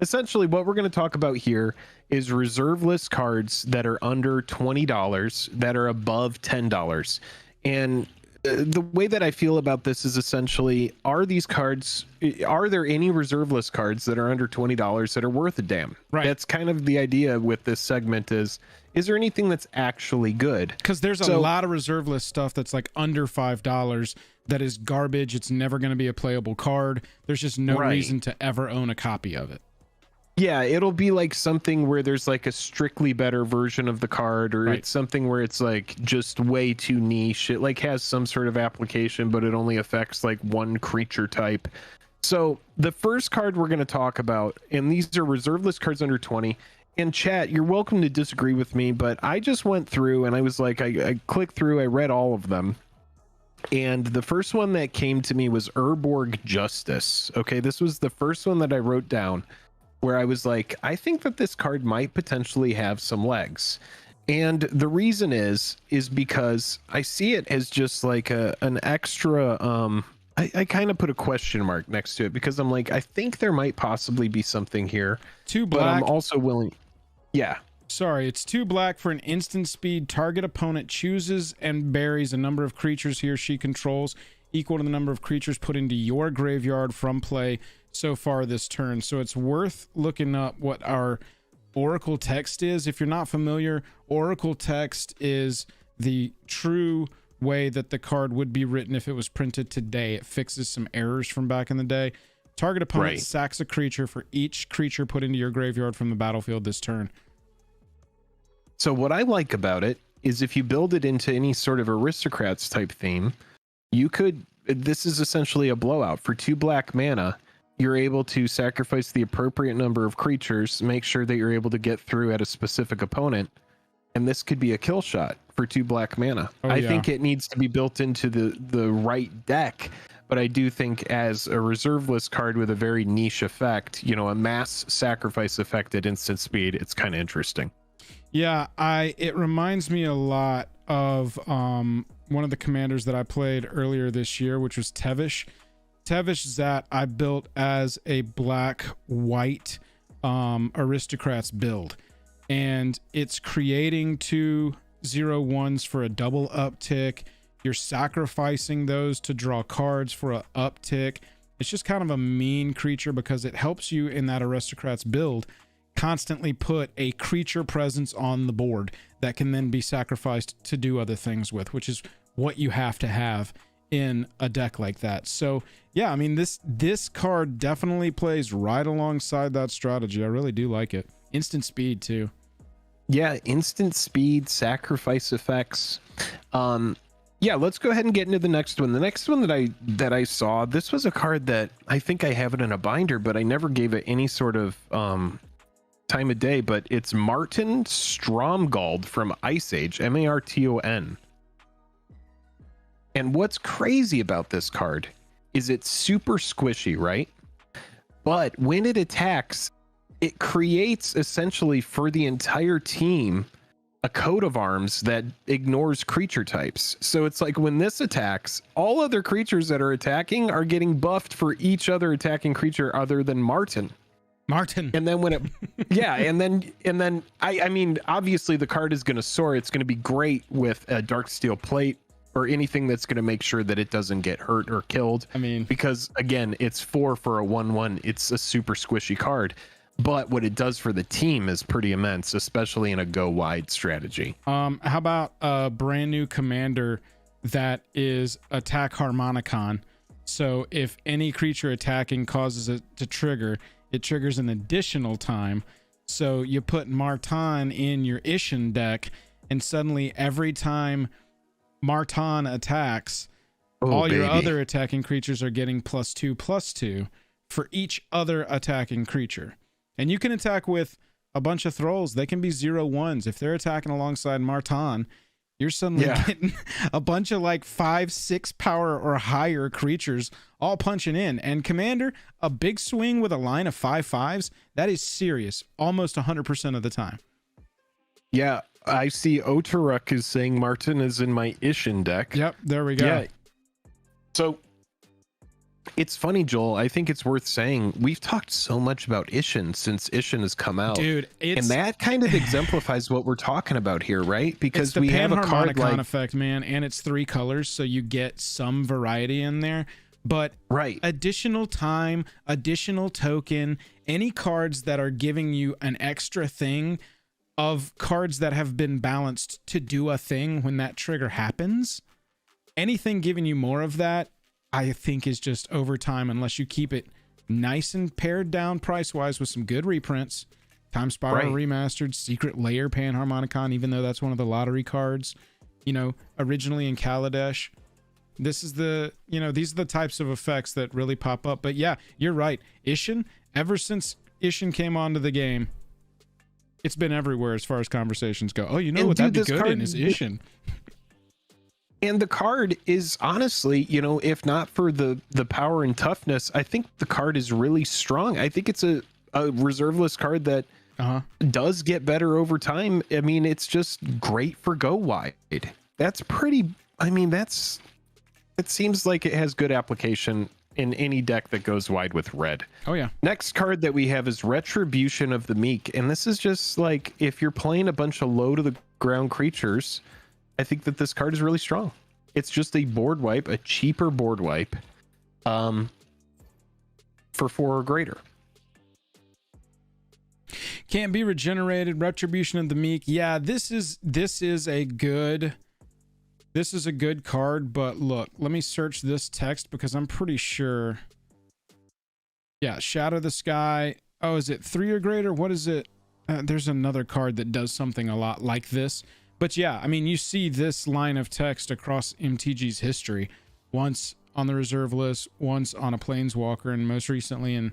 essentially what we're going to talk about here is reserve list cards that are under $20 that are above $10. And the way that I feel about this is essentially, are there any reserve list cards that are under $20 that are worth a damn? Right. That's kind of the idea with this segment is there anything that's actually good? Because there's a lot of reserve list stuff that's like under $5 that is garbage. It's never going to be a playable card. There's just no reason to ever own a copy of it. Yeah, it'll be like something where there's like a strictly better version of the card, or it's something where it's like just way too niche. It like has some sort of application, but it only affects like one creature type. So the first card we're going to talk about, and these are reserve list cards under 20. And chat, you're welcome to disagree with me, but I just went through and I was like, I clicked through, I read all of them. And the first one that came to me was Urborg Justice. Okay, this was the first one that I wrote down, where I was like, I think that this card might potentially have some legs. And the reason is because I see it as just like an extra, I kind of put a question mark next to it because I'm like, I think there might possibly be something here. 2 black. But I'm also willing. Yeah. Sorry, it's 2 black for an instant speed. Target opponent chooses and buries a number of creatures he or she controls equal to the number of creatures put into your graveyard from play so far this turn. So it's worth looking up what our Oracle text is. If you're not familiar, Oracle text is the true way that the card would be written if it was printed today. It fixes some errors from back in the day. Target opponent sacks a creature for each creature put into your graveyard from the battlefield this turn. So what I like about it is if you build it into any sort of aristocrats type theme, you could, this is essentially a blowout. For 2 black mana, you're able to sacrifice the appropriate number of creatures, make sure that you're able to get through at a specific opponent, and this could be a kill shot for 2 black mana. I think it needs to be built into the right deck, but I do think as a reserve list card with a very niche effect, you know, a mass sacrifice effect at instant speed, it's kind of interesting. Yeah, it reminds me a lot of one of the commanders that I played earlier this year, which was Tevish. Tevish that I built as a black-white aristocrats build. And it's creating 2 0/1s for a double uptick. You're sacrificing those to draw cards for an uptick. It's just kind of a mean creature because it helps you in that aristocrats build constantly put a creature presence on the board that can then be sacrificed to do other things with, which is what you have to have in a deck like that. So yeah, I mean, this card definitely plays right alongside that strategy. I really do like it. Instant speed too. Yeah, instant speed, sacrifice effects. Yeah, let's go ahead and get into the next one. The next one that I saw, this was a card that I think I have it in a binder, but I never gave it any sort of time of day, but it's Martin Stromgald from Ice Age, Marton. And what's crazy about this card is it's super squishy, right? But when it attacks, it creates essentially for the entire team a coat of arms that ignores creature types. So it's like when this attacks, all other creatures that are attacking are getting buffed for each other attacking creature other than Martin. And then when it and then I mean, obviously the card is going to soar. It's going to be great with a dark steel plate or anything that's going to make sure that it doesn't get hurt or killed. I mean, because again, it's 4 for a 1/1. It's a super squishy card, but what it does for the team is pretty immense, especially in a go wide strategy. How about a brand new commander that is attack Harmonicon? So if any creature attacking causes it to trigger, it triggers an additional time. So you put Marton in your Ishin deck, and suddenly every time Marton attacks, your other attacking creatures are getting +2/+2 for each other attacking creature. And you can attack with a bunch of thralls. They can be 0/1s. If they're attacking alongside Marton, you're suddenly getting a bunch of like 5-6 power or higher creatures all punching in. And commander, a big swing with a line of 5/5s, that is serious almost 100% of the time. Yeah, I see Otaruk is saying Martin is in my Ishin deck. Yep, there we go. Yeah. So It's funny, Joel. I think it's worth saying we've talked so much about Ishin since Ishin has come out, dude. And that kind of exemplifies what we're talking about here, right? Because we have a card like effect, man, and it's 3 colors, so you get some variety in there. But additional time, additional token, any cards that are giving you an extra thing of cards that have been balanced to do a thing when that trigger happens, anything giving you more of that, I think is just over time, unless you keep it nice and pared down price-wise with some good reprints. Time Spiral Remastered, Secret Layer Panharmonicon, even though that's one of the lottery cards, you know, originally in Kaladesh. This is the, you know, these are the types of effects that really pop up. But yeah, you're right. Ishin, ever since Ishin came onto the game, it's been everywhere as far as conversations go. Oh, you know what that'd be good in is Ishin. And the card is honestly, you know, if not for the power and toughness, I think the card is really strong. I think it's a reserveless card that does get better over time. I mean, it's just great for go wide. That's pretty, I mean, it seems like it has good application in any deck that goes wide with red. Oh yeah. Next card that we have is Retribution of the Meek. And this is just like, if you're playing a bunch of low to the ground creatures, I think that this card is really strong. It's just a board wipe, a cheaper board wipe, for 4 or greater. Can't be regenerated. Retribution of the Meek. Yeah, this is a good card, but look, let me search this text because I'm pretty sure. Yeah, Shadow the Sky. Oh, is it 3 or greater? What is it? There's another card that does something a lot like this. But yeah, I mean, you see this line of text across MTG's history. Once on the reserve list, once on a Planeswalker, and most recently in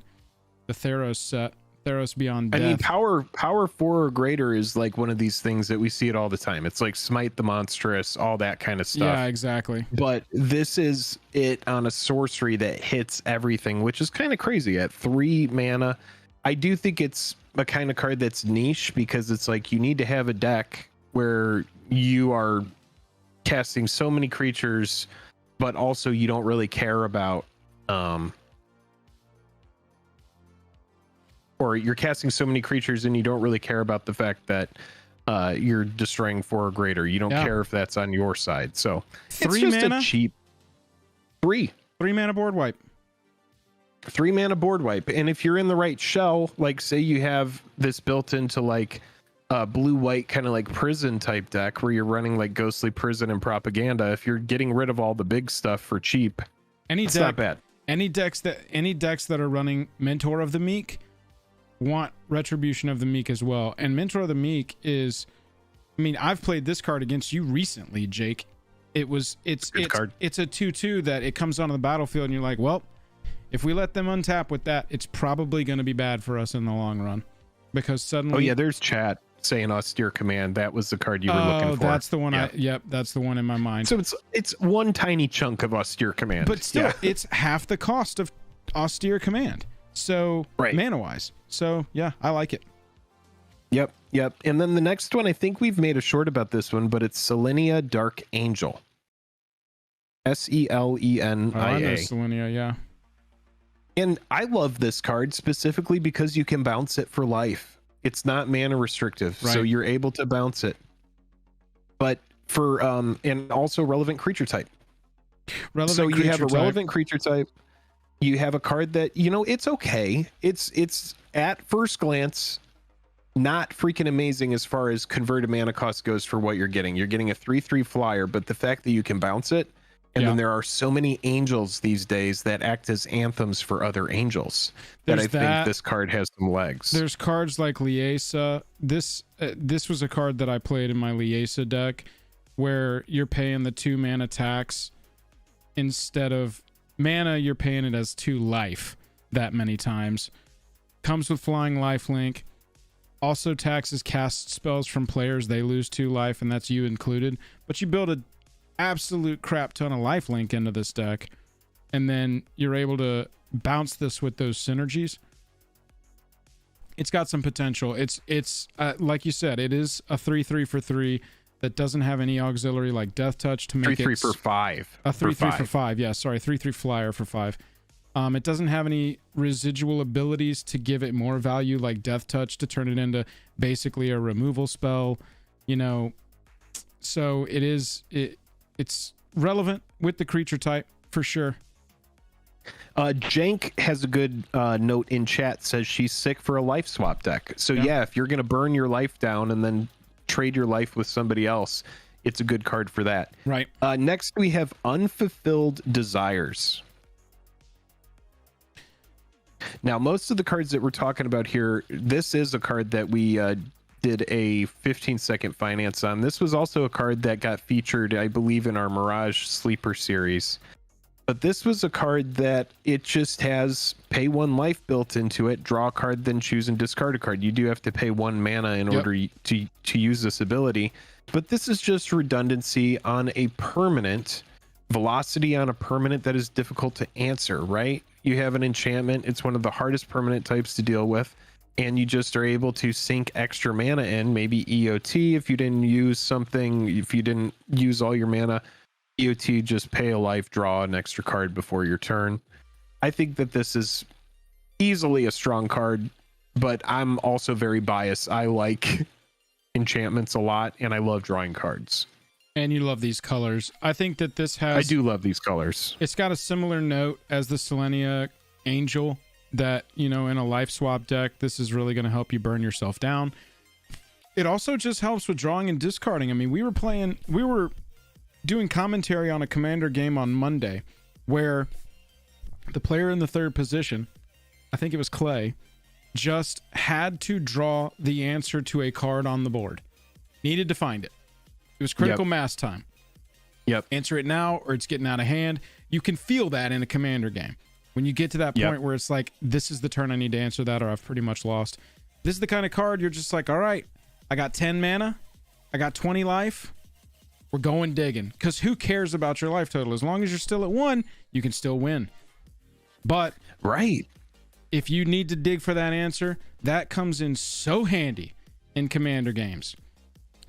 the Theros set, Theros Beyond Death. I mean, power 4 or greater is like one of these things that we see it all the time. It's like Smite the Monstrous, all that kind of stuff. Yeah, exactly. But this is it on a sorcery that hits everything, which is kind of crazy. At 3 mana, I do think it's a kind of card that's niche because it's like you need to have a deck where you are casting so many creatures, but also you don't really care about, or you're casting so many creatures and you don't really care about the fact that you're destroying 4 or greater. You don't care if that's on your side. So 3 it's just mana? a cheap 3 mana board wipe. 3 mana board wipe. And if you're in the right shell, like say you have this built into like blue-white kind of like prison type deck where you're running like Ghostly Prison and Propaganda, if you're getting rid of all the big stuff for cheap, it's not bad. Any decks that are running Mentor of the Meek want Retribution of the Meek as well. And Mentor of the Meek is, I mean, I've played this card against you recently, Jake. It's a 2/2 that it comes onto the battlefield and you're like, well, if we let them untap with that, it's probably going to be bad for us in the long run. Because suddenly... Oh yeah, there's chat saying Austere Command. That was the card you were looking for. That's the one. Yeah. That's the one in my mind. So it's one tiny chunk of Austere Command. But still, it's half the cost of Austere Command. So mana-wise. So yeah, I like it. Yep. And then the next one, I think we've made a short about this one, but it's Selenia Dark Angel. Selenia. Oh, I know Selenia, yeah. And I love this card specifically because you can bounce it for life. It's not mana restrictive, so you're able to bounce it. But for and also relevant creature type. So you have a relevant creature type. You have a card that, you know, it's okay. It's at first glance not freaking amazing as far as converted mana cost goes for what you're getting. You're getting a 3/3 flyer, but the fact that you can bounce it, and then there are so many angels these days that act as anthems for other angels that I think this card has some legs. There's cards like Liesa. This was a card that I played in my Liesa deck where you're paying the 2 mana tax instead of mana, you're paying it as 2 life that many times. Comes with flying lifelink. Also taxes cast spells from players. They lose 2 life, and that's you included. But you build a absolute crap ton of lifelink into this deck, and then you're able to bounce this with those synergies. It's got some potential. It's like you said, it is a 3/3 for 3 that doesn't have any auxiliary like Death Touch to make 3/3 for 5. A 3/3 for 5. Yeah, sorry, 3/3 flyer for 5. It doesn't have any residual abilities to give it more value, like Death Touch, to turn it into basically a removal spell, you know. So it's relevant with the creature type for sure. Jank has a good note in chat, says she's sick for a life swap deck. So yeah, if you're going to burn your life down and then trade your life with somebody else, it's a good card for that. Right. Next we have Unfulfilled Desires. Now, most of the cards that we're talking about here, this is a card that we did a 15-second finance on. This was also a card that got featured, I believe, in our Mirage Sleeper series. But this was a card that it just has pay 1 life built into it, draw a card, then choose and discard a card. You do have to pay 1 mana in order to use this ability. But this is just redundancy on a permanent, velocity on a permanent that is difficult to answer, right? You have an enchantment. It's one of the hardest permanent types to deal with. And you just are able to sink extra mana in, maybe EOT if you didn't use something, if you didn't use all your mana. EOT, just pay a life, draw an extra card before your turn. I think that this is easily a strong card, but I'm also very biased. I like enchantments a lot, and I love drawing cards. And you love these colors. I think that this has... I do love these colors. It's got a similar note as the Selenia Angel that, you know, in a life swap deck, this is really going to help you burn yourself down. It also just helps with drawing and discarding. I mean, we were doing commentary on a Commander game on Monday where the player in the 3rd position, I think it was Clay, just had to draw the answer to a card on the board. Needed to find it. It was critical mass time. Yep. Answer it now or it's getting out of hand. You can feel that in a Commander game. When you get to that point where it's like, this is the turn I need to answer that or I've pretty much lost. This is the kind of card you're just like, all right, I got 10 mana. I got 20 life. We're going digging. Because who cares about your life total? As long as you're still at 1, you can still win. But if you need to dig for that answer, that comes in so handy in Commander games.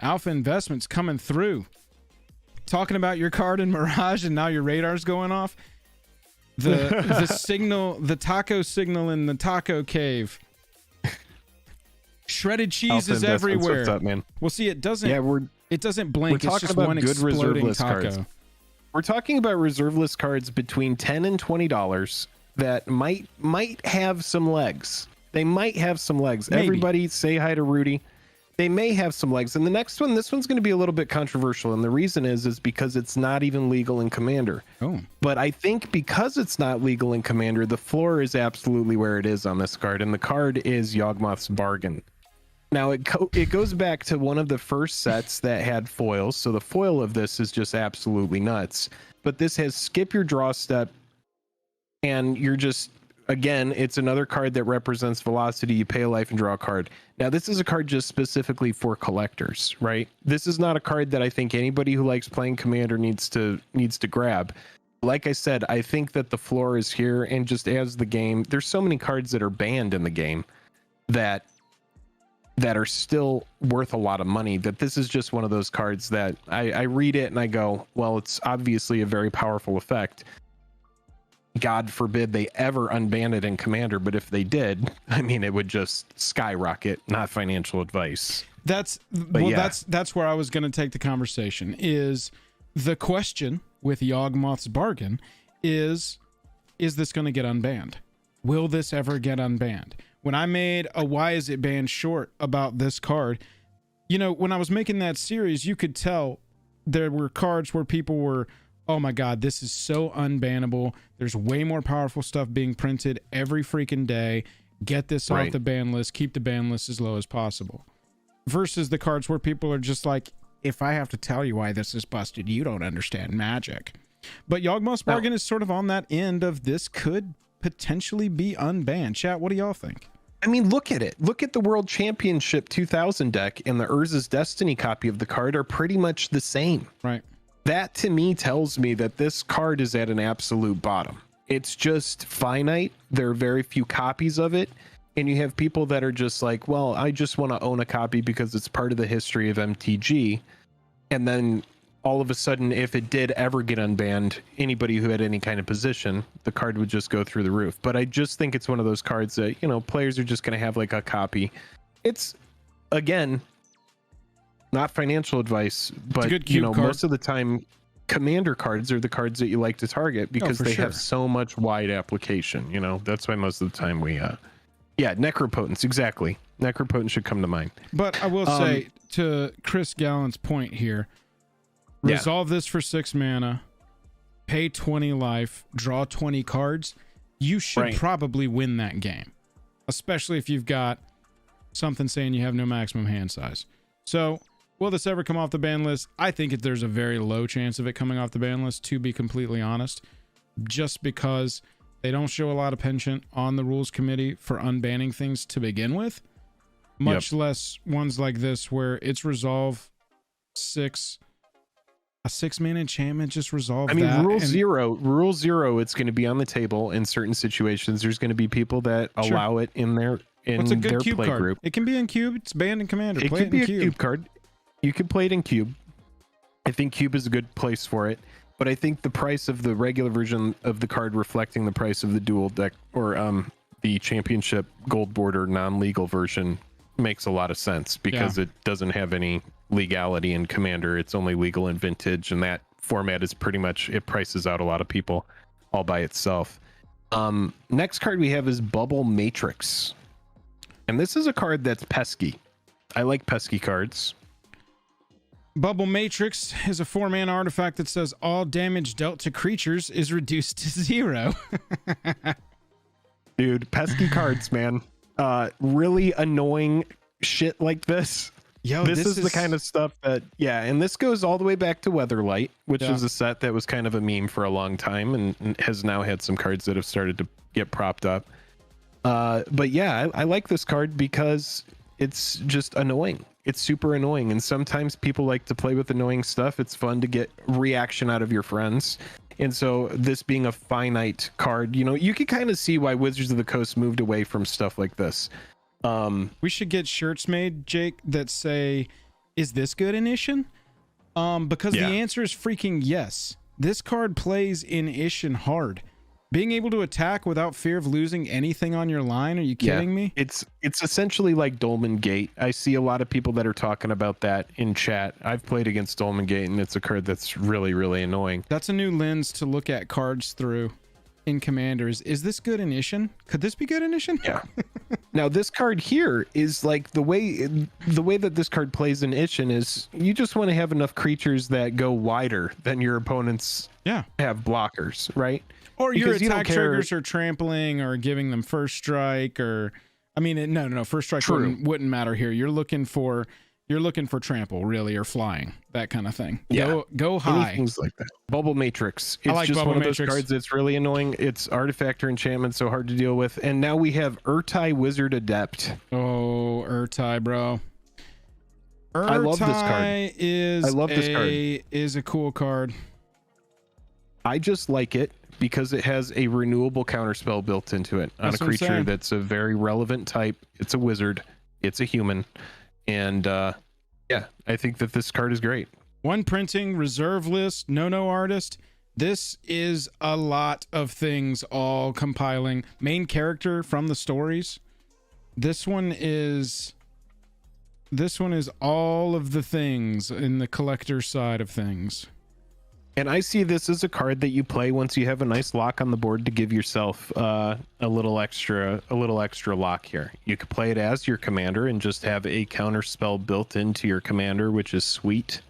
Alpha Investments coming through. Talking about your card in Mirage and now your radar's going off. The signal, the taco signal in the taco cave. Shredded cheese Alpha is everywhere. What's up, man? Well, see, it doesn't. Yeah, it doesn't blink. We're it's talking just about one good exploding reserve taco. list cards. We're talking about reserve list cards between $10 and $20 that might have some legs. They might have some legs. Maybe. Everybody say hi to Rudy. They may have some legs. And the next one, this one's going to be a little bit controversial. And the reason is because it's not even legal in Commander. Oh. But I think because it's not legal in Commander, the floor is absolutely where it is on this card. And the card is Yogmoths Bargain. Now, it goes back to one of the first sets that had foils. So the foil of this is just absolutely nuts. But this has skip your draw step. And you're just... Again, it's another card that represents velocity. You pay a life and draw a card. Now, this is a card just specifically for collectors, right? This is not a card that I think anybody who likes playing Commander needs to grab. Like I said, I think that the floor is here, and just as the game, there's so many cards that are banned in the game that are still worth a lot of money, that this is just one of those cards that I read it and I go, well, it's obviously a very powerful effect. God forbid they ever unban it in Commander, but if they did, I mean, it would just skyrocket. Not financial advice. That's where I was going to take the conversation. Is the question with Yogmoths Bargain is this going to get unbanned? Will this ever get unbanned? When I made a why is it banned short about this card, you know, when I was making that series, you could tell there were cards where people were, oh my God, this is so unbannable. There's way more powerful stuff being printed every freaking day. Get this off the ban list. Keep the ban list as low as possible. Versus the cards where people are just like, if I have to tell you why this is busted, you don't understand Magic. But Yogmoths Bargain is sort of on that end of this could potentially be unbanned. Chat, what do y'all think? I mean, look at it. Look at the World Championship 2000 deck and the Urza's Destiny copy of the card are pretty much the same. Right. That to me tells me that this card is at an absolute bottom. It's just finite. There are very few copies of it. And you have people that are just like, well, I just want to own a copy because it's part of the history of MTG. And then all of a sudden, if it did ever get unbanned, anybody who had any kind of position, the card would just go through the roof. But I just think it's one of those cards that, you know, players are just going to have like a copy. It's, again, not financial advice, but, you know, most of the time, commander cards are the cards that you like to target because they have so much wide application. You know, that's why most of the time we, Necropotence, exactly. Necropotence should come to mind. But I will say, to Chris Gallant's point here, resolve this for 6 mana, pay 20 life, draw 20 cards. You should probably win that game, especially if you've got something saying you have no maximum hand size. So will this ever come off the ban list? I think there's a very low chance of it coming off the ban list, to be completely honest, just because they don't show a lot of penchant on the rules committee for unbanning things to begin with, much less ones like this where it's resolve 6. A 6-mana enchantment just resolve. I mean, that. Rule zero. It's going to be on the table in certain situations. There's going to be people that allow it in their play card? Group. It can be in cube. It's banned in Commander. It could be a cube card. You could play it in cube. I think cube is a good place for it. But I think the price of the regular version of the card reflecting the price of the dual deck or the championship gold border non-legal version makes a lot of sense because it doesn't have any legality in Commander. It's only legal in Vintage, and that format is pretty much, it prices out a lot of people all by itself. Next card we have is Bubble Matrix, and this is a card that's pesky. I like pesky cards. Bubble Matrix is a 4-mana artifact that says all damage dealt to creatures is reduced to 0. Dude, pesky cards, man. Really annoying shit like this. Yo, this is the kind of stuff that, and this goes all the way back to Weatherlight, which is a set that was kind of a meme for a long time and has now had some cards that have started to get propped up. But yeah, I like this card because it's just annoying. It's super annoying, and sometimes people like to play with annoying stuff. It's fun to get reaction out of your friends. And so this being a finite card, you know, you can kind of see why Wizards of the Coast moved away from stuff like this. We should get shirts made, Jake, that say, is this good in Ishin? Because the answer is freaking yes. This card plays in Ishin hard. Being able to attack without fear of losing anything on your line. Are you kidding me? It's essentially like Dolmen Gate. I see a lot of people that are talking about that in chat. I've played against Dolmen Gate, and it's a card that's really, really annoying. That's a new lens to look at cards through in Commanders. Is this good in Ishin? Could this be good in Ishin? Yeah. Now this card here is like the way that this card plays in Ishin is you just want to have enough creatures that go wider than your opponents have blockers, right? Or your attack triggers are trampling or giving them first strike, or I mean, no, first strike wouldn't matter here. You're looking for trample, really, or flying, that kind of thing. Yeah, go high. Things like that. Bubble Matrix. It's like just Bubble one of those Matrix. cards that's really annoying. It's artifact or enchantment, so hard to deal with. And now we have Urtai Wizard Adept. Oh, Urtai, bro. I love this card. I love this card. Is a cool card. I just like it because it has a renewable counterspell built into it on a creature that's a very relevant type. It's a wizard. It's a human. And I think that this card is great. One printing, reserve list, no artist. This is a lot of things all compiling. Main character from the stories. This one is all of the things in the collector side of things. And I see this as a card that you play once you have a nice lock on the board to give yourself a little extra lock here. You could play it as your commander and just have a counter spell built into your commander, which is sweet.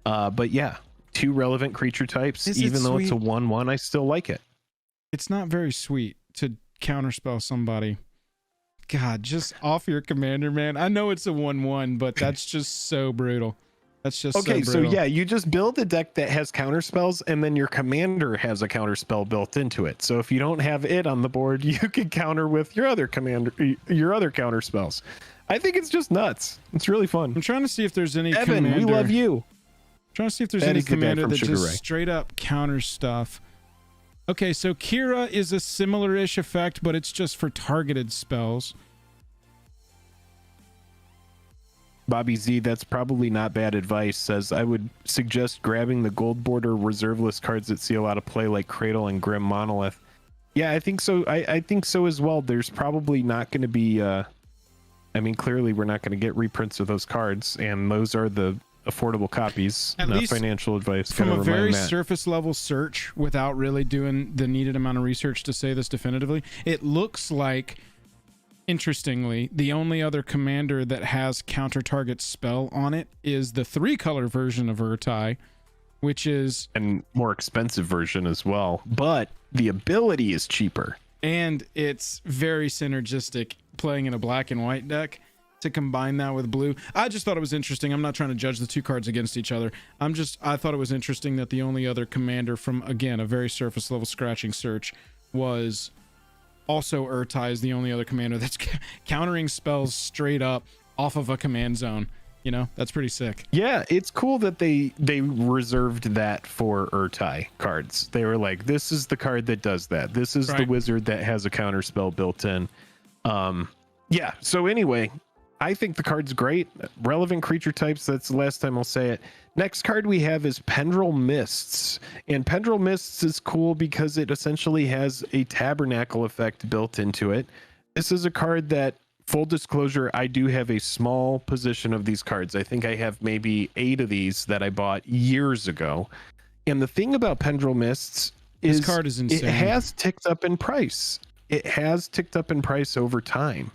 But yeah, 2 relevant creature types. Even though it's a 1/1, I still like it. It's not very sweet to counterspell somebody. God, just off your commander, man. I know it's a 1/1, but that's just so brutal. That's just okay. So so yeah, you just build a deck that has counter spells, and then your commander has a counter spell built into it. So if you don't have it on the board, you can counter with your other counter spells. I think it's just nuts. It's really fun. I'm trying to see if there's any Evan, commander. we love you. Trying to see if there's any commander that just straight up counters stuff. Okay, so Kira is a similar-ish effect, but it's just for targeted spells. Bobby Z, that's probably not bad advice, says, I would suggest grabbing the gold border reserve list cards that see a lot of play, like Cradle and Grim Monolith. Yeah, I think so. I think so as well. There's probably not going to be, I mean, clearly we're not going to get reprints of those cards, and those are the affordable copies. At not least financial advice. From a very surface level search, without really doing the needed amount of research to say this definitively, it looks like, interestingly, the only other commander that has counter target spell on it is the 3-color version of Urtai, which is and more expensive version as well, but the ability is cheaper, and it's very synergistic playing in a black and white deck. To combine that with blue, I just thought it was interesting. I'm not trying to judge the two cards against each other. I thought it was interesting that the only other commander from, again, a very surface level scratching search was also Urtai, is the only other commander that's countering spells straight up off of a command zone. You know, that's pretty sick. Yeah, it's cool that they reserved that for Urtai cards. They were like, this is the card that does that. This is the wizard that has a counter spell built in. Yeah, so anyway, I think the card's great. Relevant creature types, that's the last time I'll say it. Next card we have is Pendrive Mists. And Pendrive Mists is cool because it essentially has a tabernacle effect built into it. This is a card that, full disclosure, I do have a small position of these cards. I think I have maybe 8 of these that I bought years ago. And the thing about Pendrive Mists is this card is insane. It has ticked up in price. It has ticked up in price over time.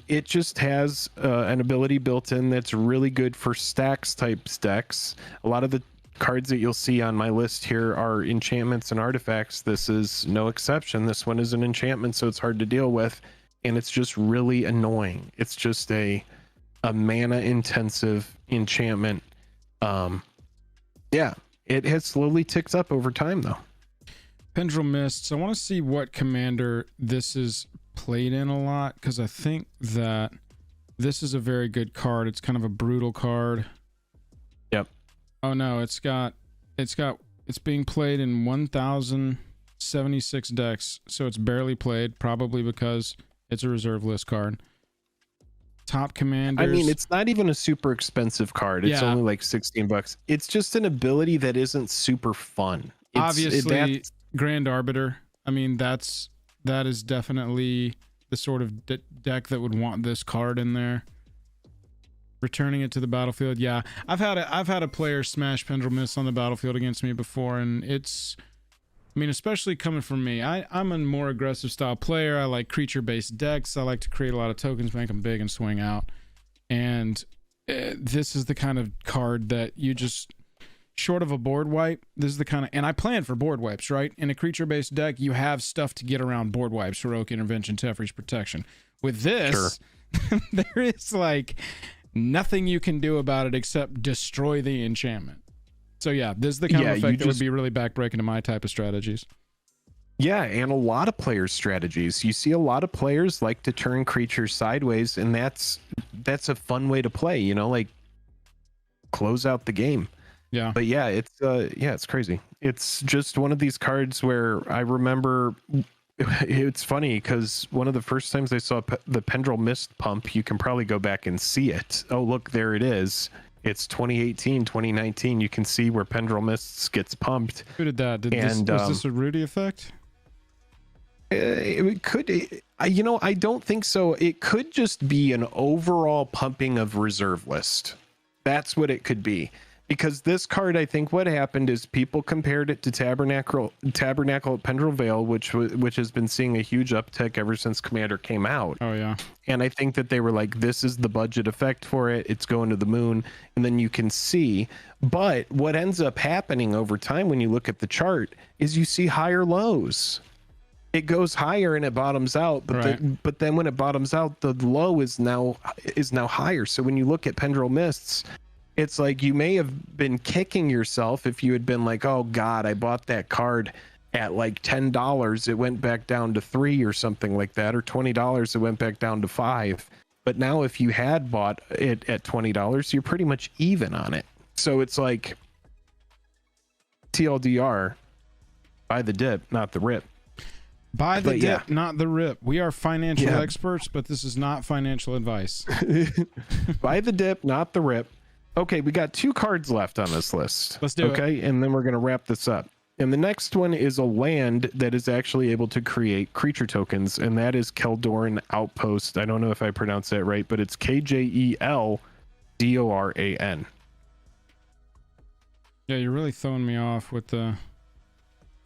It just has an ability built in that's really good for stacks type decks. A lot of the cards that you'll see on my list here are enchantments and artifacts. This is no exception. This one is an enchantment, so it's hard to deal with, and it's just really annoying. It's just a mana intensive enchantment. Yeah, it has slowly ticked up over time though. Pendrive Mists. I want to see what commander this is played in a lot, because I think that this is a very good card. It's kind of a brutal card. Yep. Oh no, it's being played in 1076 decks, so it's barely played, probably because it's a reserve list card. Top commanders. I mean, it's not even a super expensive card. It's only like $16. It's just an ability that isn't super fun. Obviously, Grand Arbiter. I mean, that is definitely the sort of deck that would want this card in there. Returning it to the battlefield. Yeah, I've had a player smash Pendrive Mist on the battlefield against me before, and it's, I mean, especially coming from me. I'm a more aggressive style player. I like creature-based decks. I like to create a lot of tokens, make them big, and swing out. And this is the kind of card that you just, short of a board wipe, this is the kind of, and I plan for board wipes, right? In a creature-based deck, you have stuff to get around board wipes, heroic intervention, Teferi's protection. With this, there is like nothing you can do about it except destroy the enchantment. So yeah, this is the kind of effect that would be really backbreaking to my type of strategies. Yeah, and a lot of players' strategies. You see a lot of players like to turn creatures sideways, and that's a fun way to play, you know, like close out the game. Yeah. But yeah, it's crazy. It's just one of these cards where I remember, it's funny because one of the first times I saw the Pendrive Mist pump, you can probably go back and see it. Oh, look, there it is. It's 2018, 2019. You can see where Pendrive Mists gets pumped. Who did that? Was this a Rudy effect? It could, you know, I don't think so. It could just be an overall pumping of reserve list. That's what it could be. Because this card, I think what happened is people compared it to Tabernacle at Pendrive Vale, which has been seeing a huge uptick ever since Commander came out. Oh yeah. And I think that they were like, this is the budget effect for it. It's going to the moon. And then you can see. But what ends up happening over time when you look at the chart is you see higher lows. It goes higher and it bottoms out, but then when it bottoms out, the low is now higher. So when you look at Pendrive Mists, it's like you may have been kicking yourself if you had been like, oh God, I bought that card at like $10. It went back down to $3 or something like that, or $20. It went back down to $5. But now if you had bought it at $20, you're pretty much even on it. So it's like TLDR, buy the dip, not the rip. Buy the But dip, yeah. not the rip. We are financial experts, but this is not financial advice. Buy the dip, not the rip. Okay, we got 2 cards left on this list. Let's do it. Okay, and then we're going to wrap this up. And the next one is a land that is actually able to create creature tokens, and that is Keldoran Outpost. I don't know if I pronounced that right, but it's Kjeldoran. Yeah, you're really throwing me off with the...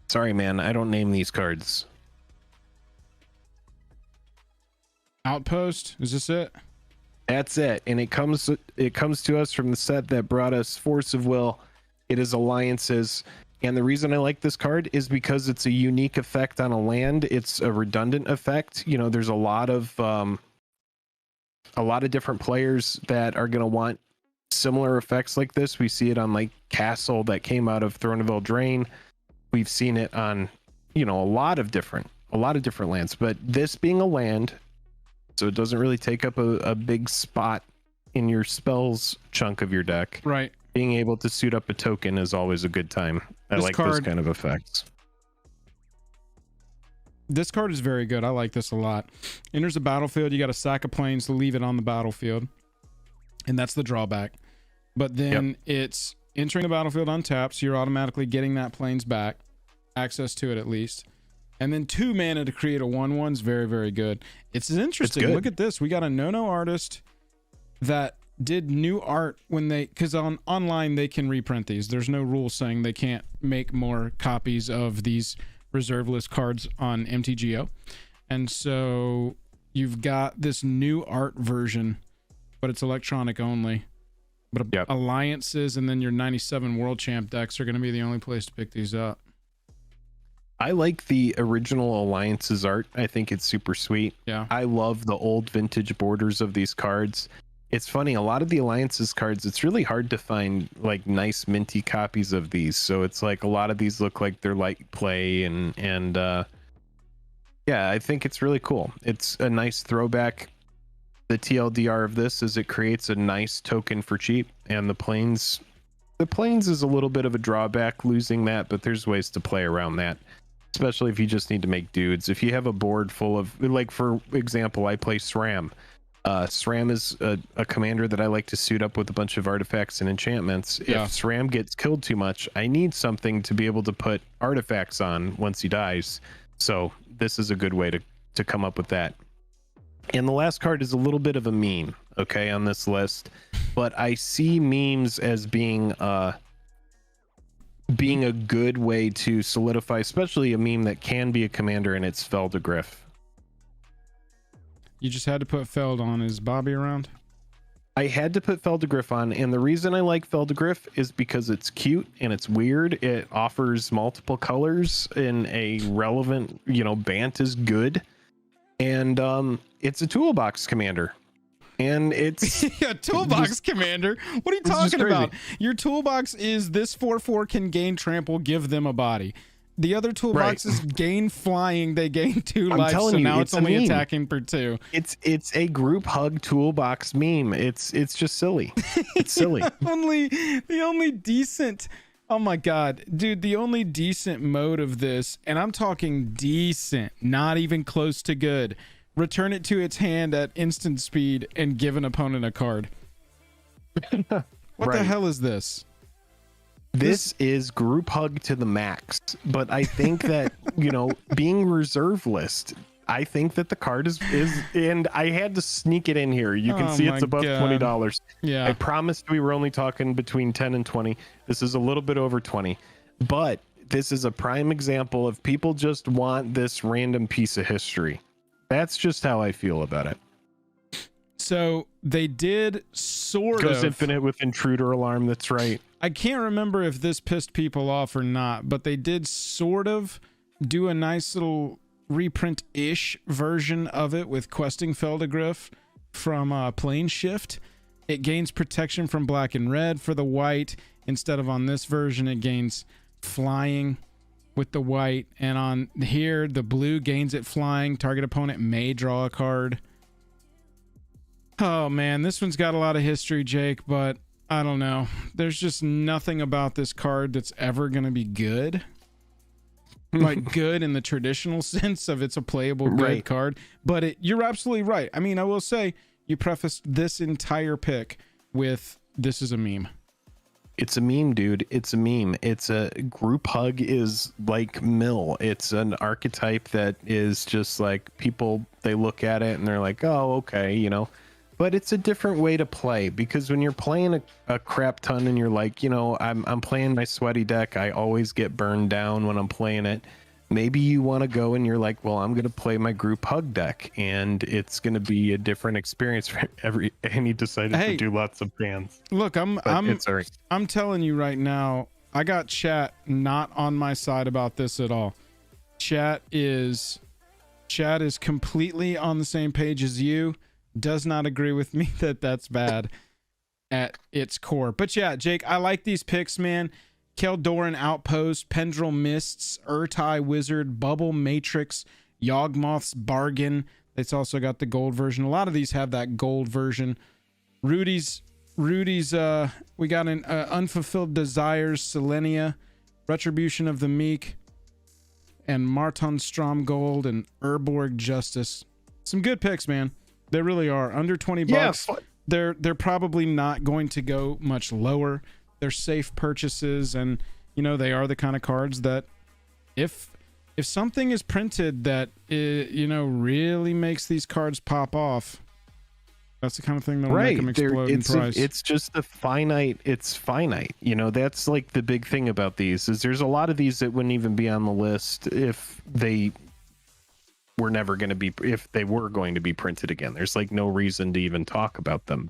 Sorry, man, I don't name these cards. Outpost? Is this it? That's it, and it comes to us from the set that brought us Force of Will. It is Alliances, and the reason I like this card is because it's a unique effect on a land. It's a redundant effect. You know, there's a lot of different players that are going to want similar effects like this. We see it on like Castle that came out of Throne of Eldraine. We've seen it on, you know, a lot of different lands, but this being a land, so it doesn't really take up a big spot in your spells chunk of your deck. Right. Being able to suit up a token is always a good time. I like those kind of effects. This card is very good. I like this a lot. Enters the battlefield, you got a sack of planes to leave it on the battlefield. And that's the drawback. But then it's entering the battlefield untapped, so you're automatically getting that planes back. Access to it at least. And then 2 mana to create a 1/1 is very, very good. It's interesting. Look at this. We got a no artist that did new art when they, because online they can reprint these. There's no rule saying they can't make more copies of these reserve list cards on MTGO. And so you've got this new art version, but it's electronic only. But Alliances and then your 97 World Champ decks are going to be the only place to pick these up. I like the original Alliances art. I think it's super sweet. Yeah. I love the old vintage borders of these cards. It's funny, a lot of the Alliances cards, it's really hard to find like nice minty copies of these. So it's like a lot of these look like they're light play and yeah, I think it's really cool. It's a nice throwback. The TLDR of this is it creates a nice token for cheap, and the planes is a little bit of a drawback losing that, but there's ways to play around that. Especially if you just need to make dudes. If you have a board full of, like, for example, I play SRAM. SRAM is a commander that I like to suit up with a bunch of artifacts and enchantments. Yeah. If SRAM gets killed too much, I need something to be able to put artifacts on once he dies. So this is a good way to come up with that. And the last card is a little bit of a meme, okay, on this list. But I see memes as being a good way to solidify, especially a meme that can be a commander, and it's Feldegriff. You just had to put Feld on. Is Bobby around? I had to put Feldegriff on, and the reason I like Feldegriff is because it's cute and it's weird. It offers multiple colors in a relevant, you know, Bant is good. And it's a toolbox commander. And it's a toolbox commander. What are you talking about? Your toolbox is this 4/4 can gain trample, give them a body. The other toolboxes gain flying, they gain 2 life, so now it's only attacking for 2. It's a group hug toolbox meme. It's just silly. It's silly. the only decent, oh my god, dude, the only decent mode of this, and I'm talking decent, not even close to good. Return it to its hand at instant speed and give an opponent a card. What the hell is this? This is group hug to the max, but I think that, you know, being reserve list, I think that the card is, and I had to sneak it in here. You can see it's above $20. Yeah. I promised we were only talking between 10 and 20. This is a little bit over 20, but this is a prime example of people just want this random piece of history. That's just how I feel about it. So they did sort of goes infinite with intruder alarm. That's right. I can't remember if this pissed people off or not, but they did sort of do a nice little reprint-ish version of it with questing Feldegriff from Plane Shift. It gains protection from black and red for the white. Instead of on this version, it gains flying with the white. And on here, the blue gains it flying. Target opponent may draw a card. Oh man, this one's got a lot of history, Jake, but I don't know. There's just nothing about this card that's ever going to be good. like good in the traditional sense of it's a playable good card, but you're absolutely right. I mean, I will say you prefaced this entire pick with this is a meme. It's a meme, dude. It's a meme. It's a group hug is like mill. It's an archetype that is just like people, they look at it and they're like, oh, okay, you know. But it's a different way to play, because when you're playing a crap ton and you're like, you know, I'm playing my sweaty deck, I always get burned down when I'm playing it. Maybe you want to go and you're like, well, I'm going to play my group hug deck, and it's going to be a different experience for and he decided to do lots of bans. Look, I'm telling you right now, I got chat not on my side about this at all. Chat is completely on the same page as you. Does not agree with me that that's bad at its core. But yeah, Jake, I like these picks, man. Keldoran Outpost, Pendrive Mists, Urtai Wizard, Bubble Matrix, Yogmoths Bargain. It's also got the gold version. A lot of these have that gold version. Rudy's we got an Unfulfilled Desires, Selenia, Retribution of the Meek, and Marton Stromgold and Urborg Justice. Some good picks, man. They really are. Under 20 bucks. Yeah, they're probably not going to go much lower. They're safe purchases, and you know, they are the kind of cards that if something is printed that you know, really makes these cards pop off, that's the kind of thing that'll make them explode in price. It's just a finite. It's finite. You know, that's like the big thing about these is there's a lot of these that wouldn't even be on the list if they were never going to be, if they were going to be printed again. There's like no reason to even talk about them